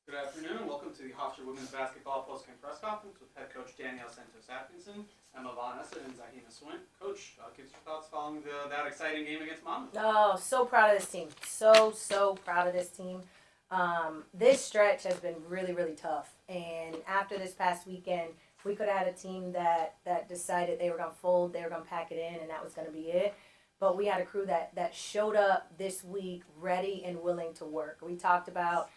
Good afternoon and welcome to the Hofstra Women's Basketball Postgame Press Conference with head coach Danielle Santos-Atkinson, Emma Von Essen, and Zahina Swint. Coach, give us your thoughts following that exciting game against Monmouth. Oh, so proud of this team. So proud of this team. This stretch has been really, really tough. And after this past weekend, we could have had a team that decided they were going to fold, they were going to pack it in, and that was going to be it. But we had a crew that showed up this week ready and willing to work. We talked about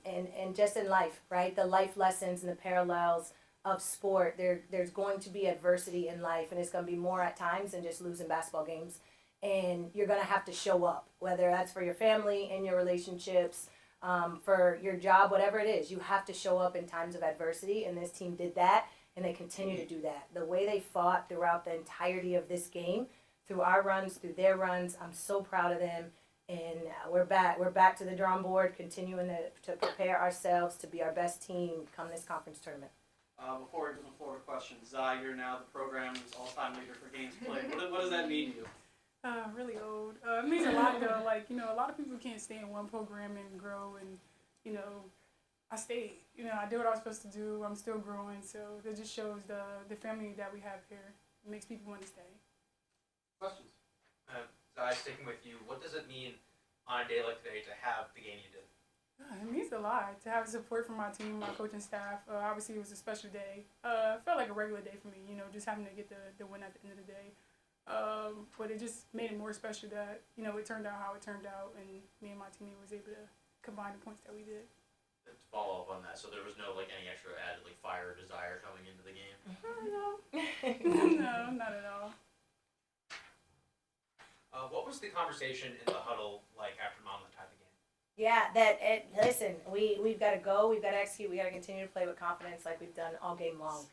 and just in life, right? The life lessons and the parallels of sport. There's going to be adversity in life, and it's going to be more at times than just losing basketball games. And you're going to have to show up, whether that's for your family, in your relationships, for your job, whatever it is. You have to show up in times of adversity, and this team did that, and they continue to do that. The way they fought throughout the entirety of this game, through our runs, through their runs, I'm so proud of them. And we're back to the drawing board, continuing to prepare ourselves to be our best team come this conference tournament. Before we go to the floor to questions, Zah, you're now the program's all-time leader for games played. What does that mean to you? Really old. It means a lot though. Like, a lot of people can't stay in one program and grow, and I stayed. I did what I was supposed to do. I'm still growing, so that just shows the family that we have here. It makes people want to stay. Questions? Zai, sticking with you, what does it mean on a day like today to have the game you did? It means a lot to have support from my team, my coaching staff. Obviously, it was a special day. It felt like a regular day for me, just having to get the win at the end of the day. But it just made it more special that, it turned out how it turned out, and me and my teammate was able to combine the points that we did. To follow up on that, so there was no any extra added fire or desire coming into the game? No. No, not at all. What was the conversation in the huddle like after Monmouth tied the game? Yeah, listen, we've got to go, we've got to execute, we got to continue to play with confidence like we've done all game long.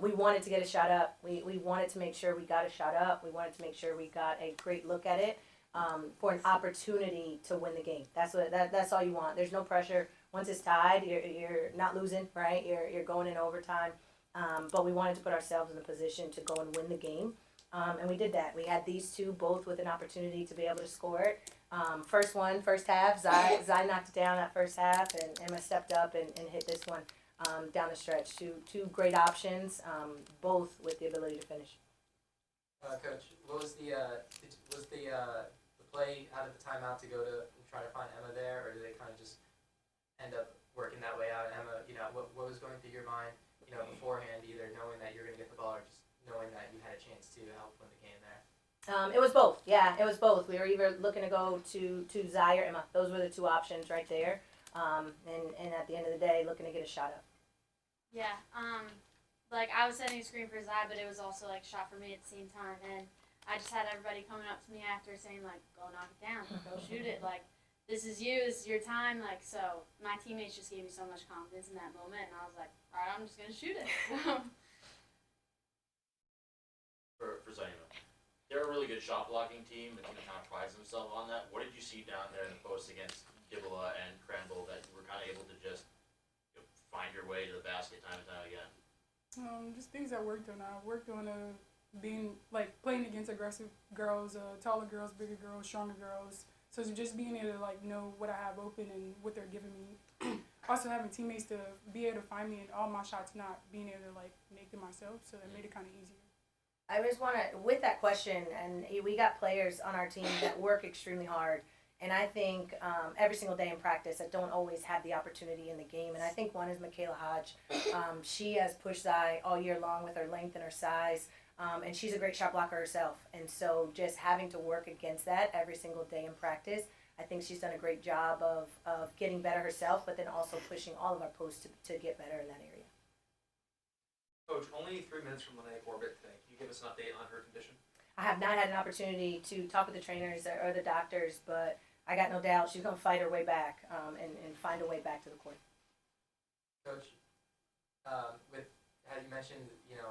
We wanted to get a shot up. We wanted to make sure we got a shot up. We wanted to make sure we got a great look at it for an opportunity to win the game. That's all you want. There's no pressure. Once it's tied, you're not losing, right? You're going in overtime. But we wanted to put ourselves in a position to go and win the game. And we did that. We had these two both with an opportunity to be able to score it. First half, Zai knocked it down that first half, and Emma stepped up and hit this one down the stretch. Two great options, both with the ability to finish. Coach, what was the play out of the timeout to go to try to find Emma there, or did they kind of just end up working that way out? Emma, what was going through your mind, beforehand, either knowing that you're going to get the ball or just knowing that you had a chance to help win the game there? It was both. Yeah, it was both. We were either looking to go to Zai or Emma. Those were the two options right there. And at the end of the day, looking to get a shot up. Yeah. I was setting a screen for Zai, but it was also a shot for me at the same time. And I just had everybody coming up to me after saying go knock it down, go shoot it. This is you. This is your time. So my teammates just gave me so much confidence in that moment, and I was like, all right, I'm just gonna shoot it. For Zaina, they're a really good shot blocking team. The team kind of prides themselves on that. What did you see down there in the post against Gibala and Cranville that you were kind of able to just find your way to the basket time and time again? Just things I worked on. I worked on being playing against aggressive girls, taller girls, bigger girls, stronger girls. So just being able to know what I have open and what they're giving me. Also having teammates to be able to find me in all my shots, not being able to make them myself. So that made it kind of easier. I just want to, with that question, and we got players on our team that work extremely hard. And I think every single day in practice that don't always have the opportunity in the game. And I think one is Michaela Hodge. She has pushed Zai all year long with her length and her size. And she's a great shot blocker herself. And so just having to work against that every single day in practice, I think she's done a great job of getting better herself, but then also pushing all of our posts to get better in that area. Coach, only 3 minutes from Lene Corbett today. Can you give us an update on her condition? I have not had an opportunity to talk with the trainers or the doctors, but I got no doubt she's going to fight her way back and find a way back to the court. Coach, with as you mentioned, the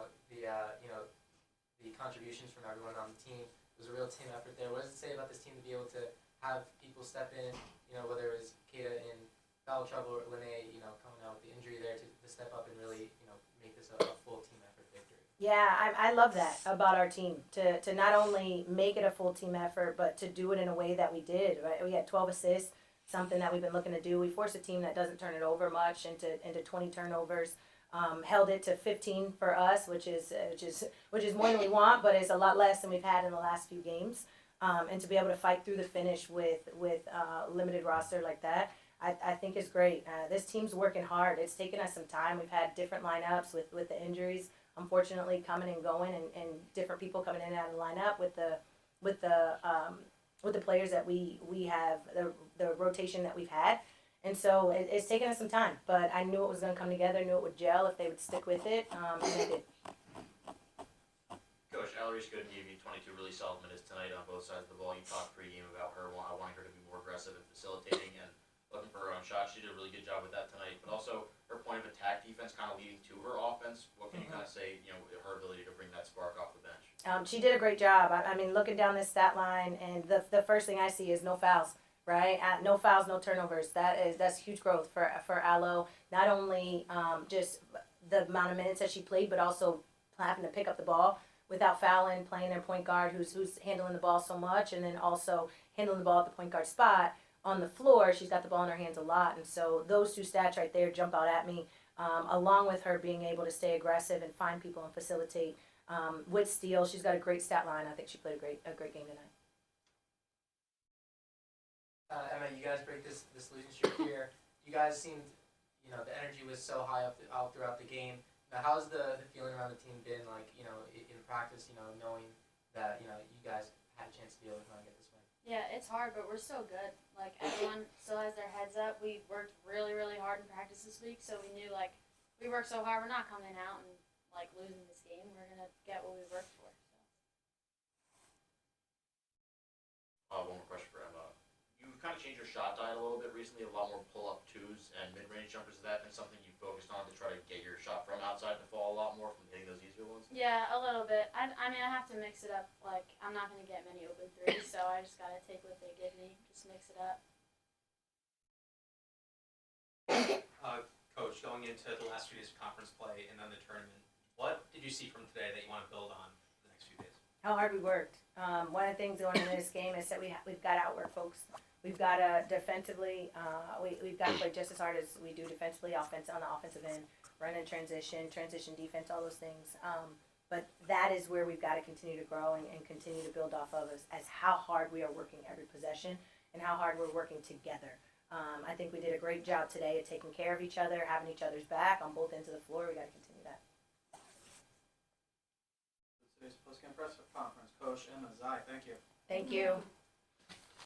contributions from everyone on the team, it was a real team effort there. What does it say about this team to be able to have people step in, whether it was Kata in foul trouble or Lene, coming out with the injury there to step up and really, make this a full team effort victory? Yeah, I love that about our team, to not only make it a full team effort, but to do it in a way that we did. Right? We had 12 assists, something that we've been looking to do. We force a team that doesn't turn it over much into 20 turnovers. Held it to 15 for us, which is more than we want, but it's a lot less than we've had in the last few games. And to be able to fight through the finish with limited roster like that, I think is great. This team's working hard. It's taken us some time. We've had different lineups with the injuries, unfortunately, coming and going, and different people coming in and out of the lineup with the players that we have, the rotation that we've had. And so it's taken us some time, but I knew it was going to come together, knew it would gel if they would stick with it, and they did. Coach, Ellery's good gave you 22 really solid minutes tonight on both sides of the ball. You talked pregame about her wanting her to be more aggressive and facilitating and looking for her own shot. She did a really good job with that tonight, but also her point of attack defense kind of leading to her offense. What can you kind of say, her ability to bring that spark off the bench? She did a great job. I mean, looking down this stat line, and the first thing I see is no fouls. Right, no fouls, no turnovers. That's huge growth for Aloe. Not only just the amount of minutes that she played, but also having to pick up the ball without fouling, playing their point guard who's handling the ball so much, and then also handling the ball at the point guard spot on the floor. She's got the ball in her hands a lot, and so those two stats right there jump out at me. Along with her being able to stay aggressive and find people and facilitate with steals, she's got a great stat line. I think she played a great game tonight. Emma, you guys break this losing streak here. You guys seemed, the energy was so high out throughout the game. Now, how's the feeling around the team been, like, in practice, knowing that, you guys had a chance to be able to kind of get this win? Yeah, it's hard, but we're so good. Like, everyone still has their heads up. We worked really, really hard in practice this week, so we knew, like, we worked so hard, we're not coming out and, like, losing this game. We're going to get what we worked for. So. One more question for Emma. You've kind of changed your shot diet a little bit recently, a lot more pull-up twos and mid-range jumpers. Has that been something you focused on to try to get your shot from outside to fall a lot more from hitting those easier ones? Yeah, a little bit. I mean, I have to mix it up. Like, I'm not going to get many open threes, so I just got to take what they give me, just mix it up. Coach, going into the last few days of conference play and then the tournament, what did you see from today that you want to build on for the next few days? How hard we worked. One of the things going into this game is that we've got to outwork folks. We've got to defensively, we've got to play just as hard as we do defensively, on the offensive end, run and transition defense, all those things. But that is where we've got to continue to grow and continue to build off of as how hard we are working every possession and how hard we're working together. I think we did a great job today of taking care of each other, having each other's back on both ends of the floor. We got to continue that. Today's postgame press conference. Coach Emma Zai, thank you. Thank you.